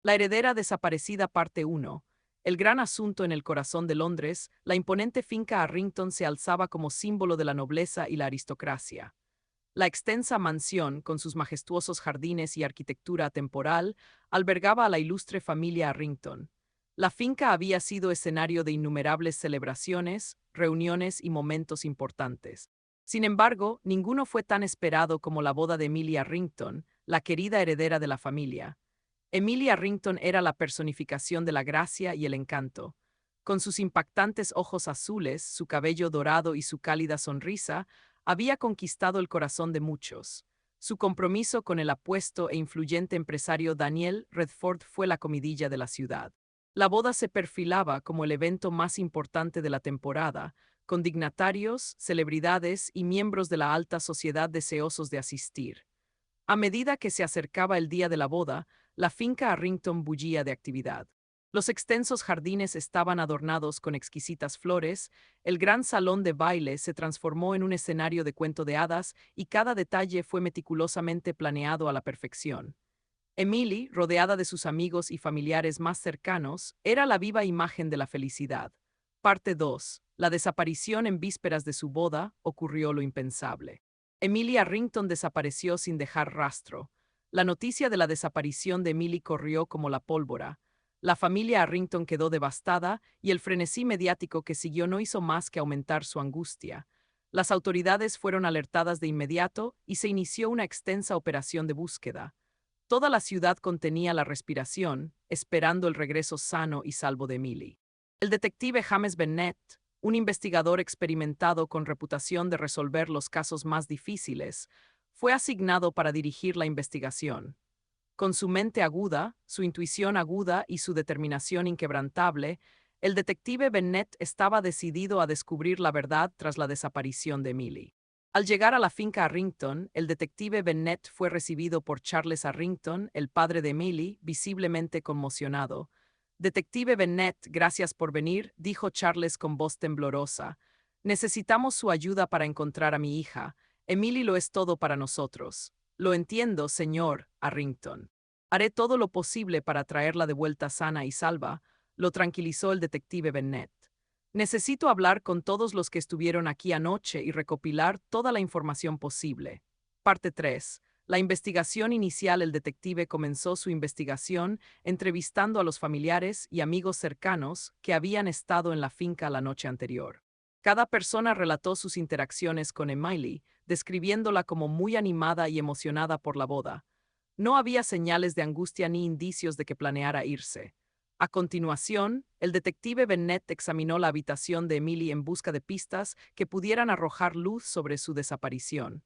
La heredera desaparecida parte 1. El gran asunto en el corazón de Londres, la imponente finca Arrington se alzaba como símbolo de la nobleza y la aristocracia. La extensa mansión, con sus majestuosos jardines y arquitectura atemporal, albergaba a la ilustre familia Arrington. La finca había sido escenario de innumerables celebraciones, reuniones y momentos importantes. Sin embargo, ninguno fue tan esperado como la boda de Emilia Arrington, la querida heredera de la familia. Emilia Arrington era la personificación de la gracia y el encanto. Con sus impactantes ojos azules, su cabello dorado y su cálida sonrisa, había conquistado el corazón de muchos. Su compromiso con el apuesto e influyente empresario Daniel Redford fue la comidilla de la ciudad. La boda se perfilaba como el evento más importante de la temporada, con dignatarios, celebridades y miembros de la alta sociedad deseosos de asistir. A medida que se acercaba el día de la boda, la finca Arrington bullía de actividad. Los extensos jardines estaban adornados con exquisitas flores, el gran salón de baile se transformó en un escenario de cuento de hadas y cada detalle fue meticulosamente planeado a la perfección. Emily, rodeada de sus amigos y familiares más cercanos, era la viva imagen de la felicidad. Parte 2. La desaparición en vísperas de su boda ocurrió lo impensable. Emily Arrington desapareció sin dejar rastro. La noticia de la desaparición de Emily corrió como la pólvora. La familia Arrington quedó devastada y el frenesí mediático que siguió no hizo más que aumentar su angustia. Las autoridades fueron alertadas de inmediato y se inició una extensa operación de búsqueda. Toda la ciudad contenía la respiración, esperando el regreso sano y salvo de Emily. El detective James Bennett, un investigador experimentado con reputación de resolver los casos más difíciles, fue asignado para dirigir la investigación. Con su mente aguda, su intuición aguda y su determinación inquebrantable, el detective Bennett estaba decidido a descubrir la verdad tras la desaparición de Emily. Al llegar a la finca Arrington, el detective Bennett fue recibido por Charles Arrington, el padre de Emily, visiblemente conmocionado. Detective Bennett, gracias por venir, dijo Charles con voz temblorosa. Necesitamos su ayuda para encontrar a mi hija. Emily lo es todo para nosotros. Lo entiendo, señor Arrington. Haré todo lo posible para traerla de vuelta sana y salva, lo tranquilizó el detective Bennett. Necesito hablar con todos los que estuvieron aquí anoche y recopilar toda la información posible. Parte 3. La investigación inicial. El detective comenzó su investigación entrevistando a los familiares y amigos cercanos que habían estado en la finca la noche anterior. Cada persona relató sus interacciones con Emily, describiéndola como muy animada y emocionada por la boda. No había señales de angustia ni indicios de que planeara irse. A continuación, el detective Bennett examinó la habitación de Emily en busca de pistas que pudieran arrojar luz sobre su desaparición.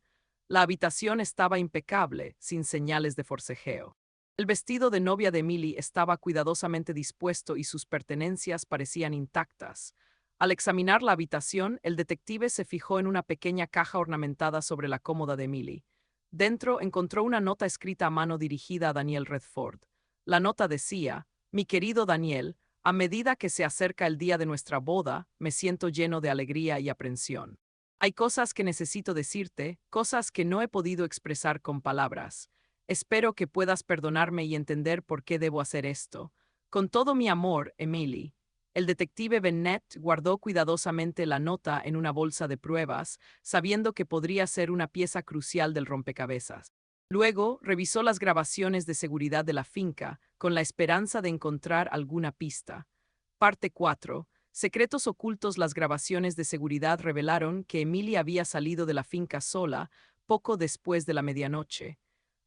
La habitación estaba impecable, sin señales de forcejeo. El vestido de novia de Emily estaba cuidadosamente dispuesto y sus pertenencias parecían intactas. Al examinar la habitación, el detective se fijó en una pequeña caja ornamentada sobre la cómoda de Emily. Dentro encontró una nota escrita a mano dirigida a Daniel Redford. La nota decía: mi querido Daniel, a medida que se acerca el día de nuestra boda, me siento lleno de alegría y aprensión. Hay cosas que necesito decirte, cosas que no he podido expresar con palabras. Espero que puedas perdonarme y entender por qué debo hacer esto. Con todo mi amor, Emily. El detective Bennett guardó cuidadosamente la nota en una bolsa de pruebas, sabiendo que podría ser una pieza crucial del rompecabezas. Luego, revisó las grabaciones de seguridad de la finca, con la esperanza de encontrar alguna pista. Parte 4. Secretos ocultos. Las grabaciones de seguridad revelaron que Emily había salido de la finca sola poco después de la medianoche.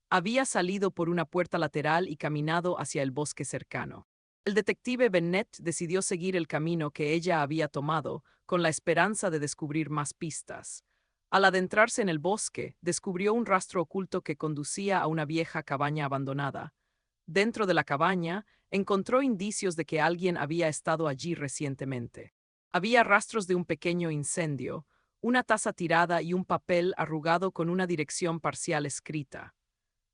Había salido por una puerta lateral y caminado hacia el bosque cercano. El detective Bennett decidió seguir el camino que ella había tomado, con la esperanza de descubrir más pistas. Al adentrarse en el bosque, descubrió un rastro oculto que conducía a una vieja cabaña abandonada. Dentro de la cabaña, encontró indicios de que alguien había estado allí recientemente. Había rastros de un pequeño incendio, una taza tirada y un papel arrugado con una dirección parcial escrita.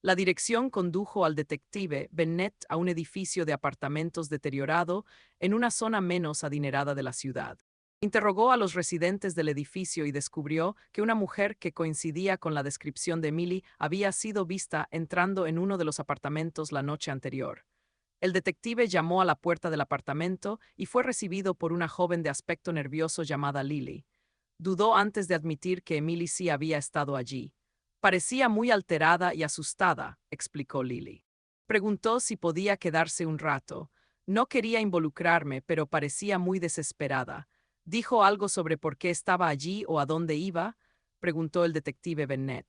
La dirección condujo al detective Bennett a un edificio de apartamentos deteriorado en una zona menos adinerada de la ciudad. Interrogó a los residentes del edificio y descubrió que una mujer que coincidía con la descripción de Emily había sido vista entrando en uno de los apartamentos la noche anterior. El detective llamó a la puerta del apartamento y fue recibido por una joven de aspecto nervioso llamada Lily. Dudó antes de admitir que Emily sí había estado allí. Parecía muy alterada y asustada, explicó Lily. Preguntó si podía quedarse un rato. No quería involucrarme, pero parecía muy desesperada. ¿Dijo algo sobre por qué estaba allí o a dónde iba? Preguntó el detective Bennett.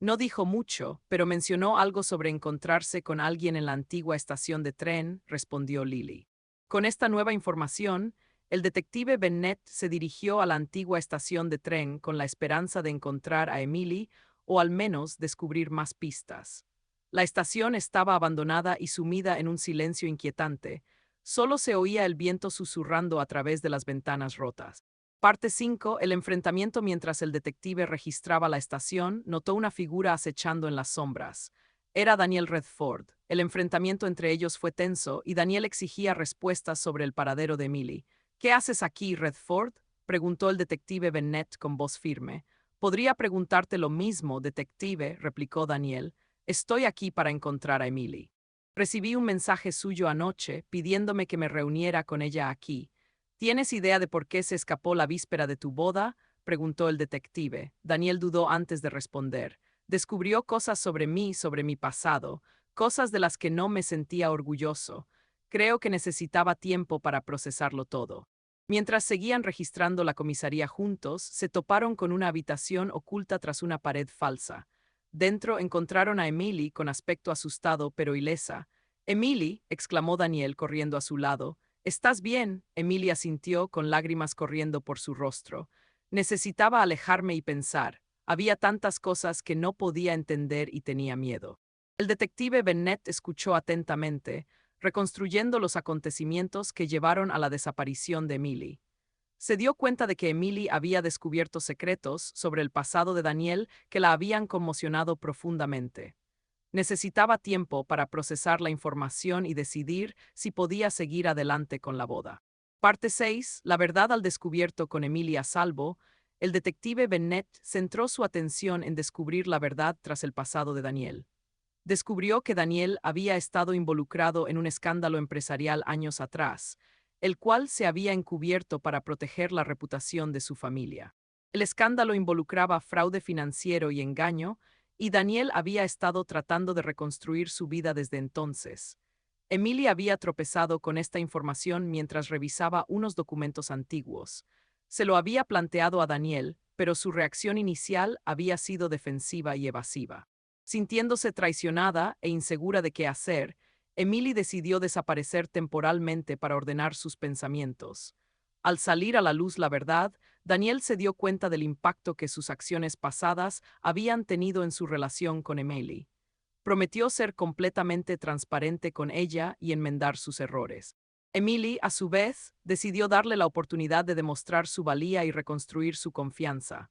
No dijo mucho, pero mencionó algo sobre encontrarse con alguien en la antigua estación de tren, respondió Lily. Con esta nueva información, el detective Bennett se dirigió a la antigua estación de tren con la esperanza de encontrar a Emily o al menos descubrir más pistas. La estación estaba abandonada y sumida en un silencio inquietante. Solo se oía el viento susurrando a través de las ventanas rotas. Parte 5. El enfrentamiento. Mientras el detective registraba la estación, notó una figura acechando en las sombras. Era Daniel Redford. El enfrentamiento entre ellos fue tenso y Daniel exigía respuestas sobre el paradero de Emily. ¿Qué haces aquí, Redford?, preguntó el detective Bennett con voz firme. Podría preguntarte lo mismo, detective, replicó Daniel. Estoy aquí para encontrar a Emily. Recibí un mensaje suyo anoche pidiéndome que me reuniera con ella aquí. ¿Tienes idea de por qué se escapó la víspera de tu boda?, preguntó el detective. Daniel dudó antes de responder. Descubrió cosas sobre mí, sobre mi pasado, cosas de las que no me sentía orgulloso. Creo que necesitaba tiempo para procesarlo todo. Mientras seguían registrando la comisaría juntos, se toparon con una habitación oculta tras una pared falsa. Dentro encontraron a Emily con aspecto asustado pero ilesa. «Emily», exclamó Daniel corriendo a su lado. «¿Estás bien?», Emily asintió con lágrimas corriendo por su rostro. Necesitaba alejarme y pensar. Había tantas cosas que no podía entender y tenía miedo. El detective Bennett escuchó atentamente, reconstruyendo los acontecimientos que llevaron a la desaparición de Emily. Se dio cuenta de que Emily había descubierto secretos sobre el pasado de Daniel que la habían conmocionado profundamente. Necesitaba tiempo para procesar la información y decidir si podía seguir adelante con la boda. Parte 6. La verdad al descubierto. Con Emily a salvo, el detective Bennett centró su atención en descubrir la verdad tras el pasado de Daniel. Descubrió que Daniel había estado involucrado en un escándalo empresarial años atrás, el cual se había encubierto para proteger la reputación de su familia. El escándalo involucraba fraude financiero y engaño, y Daniel había estado tratando de reconstruir su vida desde entonces. Emily había tropezado con esta información mientras revisaba unos documentos antiguos. Se lo había planteado a Daniel, pero su reacción inicial había sido defensiva y evasiva. Sintiéndose traicionada e insegura de qué hacer, Emily decidió desaparecer temporalmente para ordenar sus pensamientos. Al salir a la luz la verdad, Daniel se dio cuenta del impacto que sus acciones pasadas habían tenido en su relación con Emily. Prometió ser completamente transparente con ella y enmendar sus errores. Emily, a su vez, decidió darle la oportunidad de demostrar su valía y reconstruir su confianza.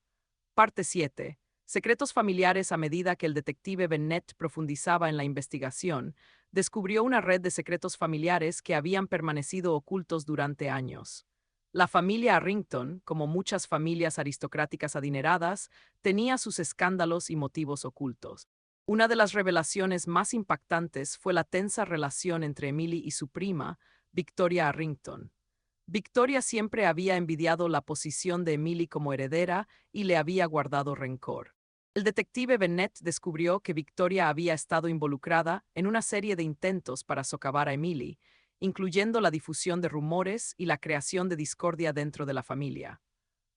Parte 7. Secretos familiares. A medida que el detective Bennett profundizaba en la investigación, descubrió una red de secretos familiares que habían permanecido ocultos durante años. La familia Arrington, como muchas familias aristocráticas adineradas, tenía sus escándalos y motivos ocultos. Una de las revelaciones más impactantes fue la tensa relación entre Emily y su prima, Victoria Arrington. Victoria siempre había envidiado la posición de Emily como heredera y le había guardado rencor. El detective Bennett descubrió que Victoria había estado involucrada en una serie de intentos para socavar a Emily, incluyendo la difusión de rumores y la creación de discordia dentro de la familia.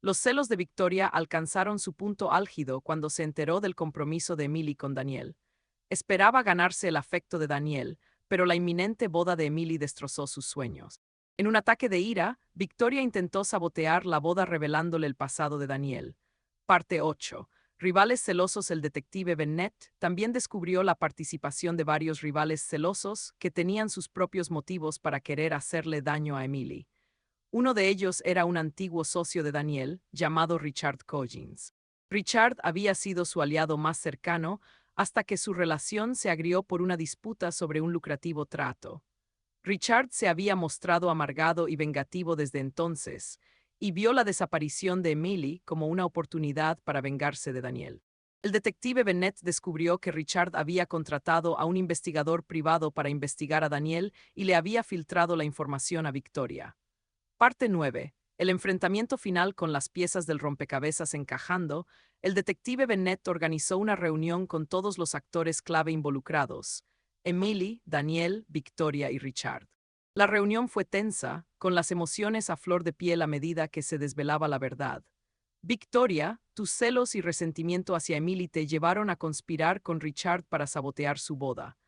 Los celos de Victoria alcanzaron su punto álgido cuando se enteró del compromiso de Emily con Daniel. Esperaba ganarse el afecto de Daniel, pero la inminente boda de Emily destrozó sus sueños. En un ataque de ira, Victoria intentó sabotear la boda revelándole el pasado de Daniel. Parte 8. Rivales celosos. El detective Bennett también descubrió la participación de varios rivales celosos que tenían sus propios motivos para querer hacerle daño a Emily. Uno de ellos era un antiguo socio de Daniel, llamado Richard Coggins. Richard había sido su aliado más cercano hasta que su relación se agrió por una disputa sobre un lucrativo trato. Richard se había mostrado amargado y vengativo desde entonces, y vio la desaparición de Emily como una oportunidad para vengarse de Daniel. El detective Bennett descubrió que Richard había contratado a un investigador privado para investigar a Daniel y le había filtrado la información a Victoria. Parte 9. El enfrentamiento final con las piezas del rompecabezas encajando, el detective Bennett organizó una reunión con todos los actores clave involucrados: Emily, Daniel, Victoria y Richard. La reunión fue tensa, con las emociones a flor de piel a medida que se desvelaba la verdad. Victoria, tus celos y resentimiento hacia Emily te llevaron a conspirar con Richard para sabotear su boda.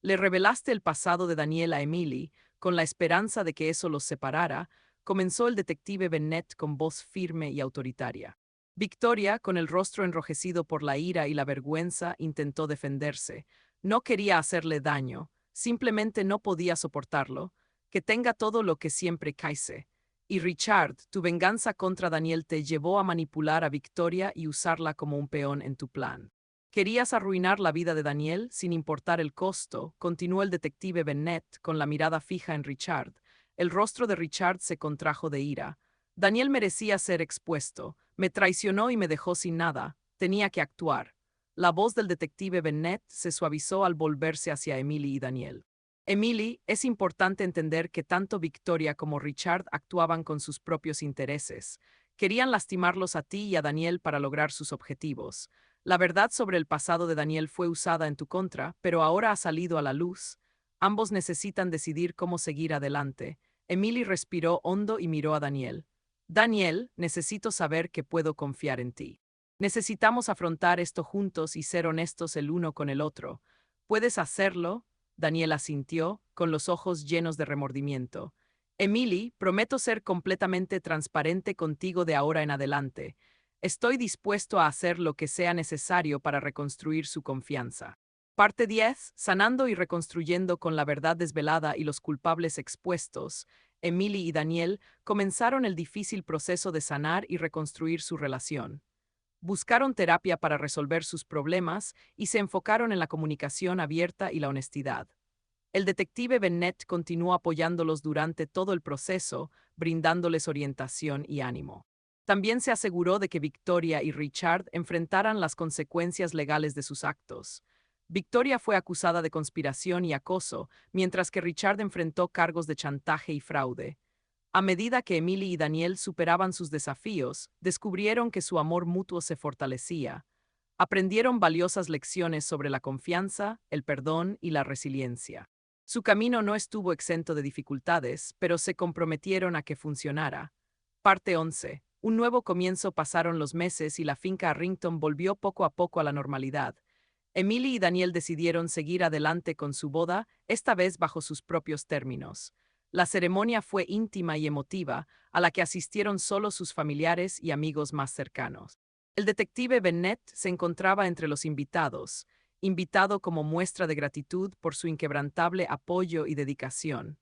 Le revelaste el pasado de Daniel a Emily, con la esperanza de que eso los separara. Comenzó el detective Bennett con voz firme y autoritaria. Victoria, con el rostro enrojecido por la ira y la vergüenza, intentó defenderse. No quería hacerle daño, simplemente no podía soportarlo. Que tenga todo lo que siempre caise. Y Richard, tu venganza contra Daniel te llevó a manipular a Victoria y usarla como un peón en tu plan. Querías arruinar la vida de Daniel sin importar el costo, continuó el detective Bennett con la mirada fija en Richard. El rostro de Richard se contrajo de ira. Daniel merecía ser expuesto. Me traicionó y me dejó sin nada. Tenía que actuar. La voz del detective Bennett se suavizó al volverse hacia Emily y Daniel. Emily, es importante entender que tanto Victoria como Richard actuaban con sus propios intereses. Querían lastimarlos a ti y a Daniel para lograr sus objetivos. La verdad sobre el pasado de Daniel fue usada en tu contra, pero ahora ha salido a la luz. Ambos necesitan decidir cómo seguir adelante. Emily respiró hondo y miró a Daniel. Daniel, necesito saber que puedo confiar en ti. Necesitamos afrontar esto juntos y ser honestos el uno con el otro. ¿Puedes hacerlo? Daniel asintió, con los ojos llenos de remordimiento. Emily, prometo ser completamente transparente contigo de ahora en adelante. Estoy dispuesto a hacer lo que sea necesario para reconstruir su confianza. Parte 10. Sanando y reconstruyendo con la verdad desvelada y los culpables expuestos, Emily y Daniel comenzaron el difícil proceso de sanar y reconstruir su relación. Buscaron terapia para resolver sus problemas y se enfocaron en la comunicación abierta y la honestidad. El detective Bennett continuó apoyándolos durante todo el proceso, brindándoles orientación y ánimo. También se aseguró de que Victoria y Richard enfrentaran las consecuencias legales de sus actos. Victoria fue acusada de conspiración y acoso, mientras que Richard enfrentó cargos de chantaje y fraude. A medida que Emily y Daniel superaban sus desafíos, descubrieron que su amor mutuo se fortalecía. Aprendieron valiosas lecciones sobre la confianza, el perdón y la resiliencia. Su camino no estuvo exento de dificultades, pero se comprometieron a que funcionara. Parte 11. Un nuevo comienzo. Pasaron los meses y la finca Arrington volvió poco a poco a la normalidad. Emily y Daniel decidieron seguir adelante con su boda, esta vez bajo sus propios términos. La ceremonia fue íntima y emotiva, a la que asistieron solo sus familiares y amigos más cercanos. El detective Bennett se encontraba entre los invitados, invitado como muestra de gratitud por su inquebrantable apoyo y dedicación.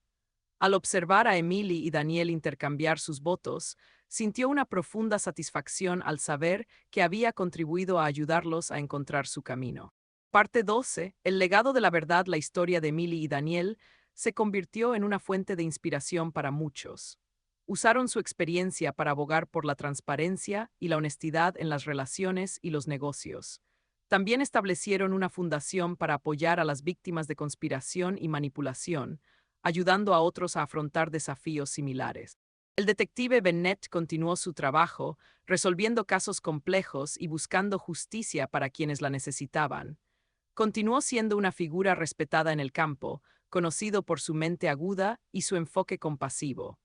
Al observar a Emily y Daniel intercambiar sus votos, sintió una profunda satisfacción al saber que había contribuido a ayudarlos a encontrar su camino. Parte 12. El legado de la verdad. La historia de Emily y Daniel se convirtió en una fuente de inspiración para muchos. Usaron su experiencia para abogar por la transparencia y la honestidad en las relaciones y los negocios. También establecieron una fundación para apoyar a las víctimas de conspiración y manipulación, ayudando a otros a afrontar desafíos similares. El detective Bennett continuó su trabajo, resolviendo casos complejos y buscando justicia para quienes la necesitaban. Continuó siendo una figura respetada en el campo, conocido por su mente aguda y su enfoque compasivo.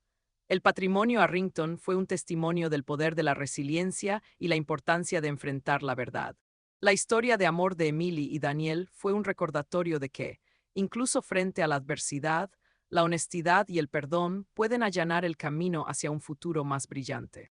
El patrimonio Arrington fue un testimonio del poder de la resiliencia y la importancia de enfrentar la verdad. La historia de amor de Emily y Daniel fue un recordatorio de que, incluso frente a la adversidad, la honestidad y el perdón pueden allanar el camino hacia un futuro más brillante.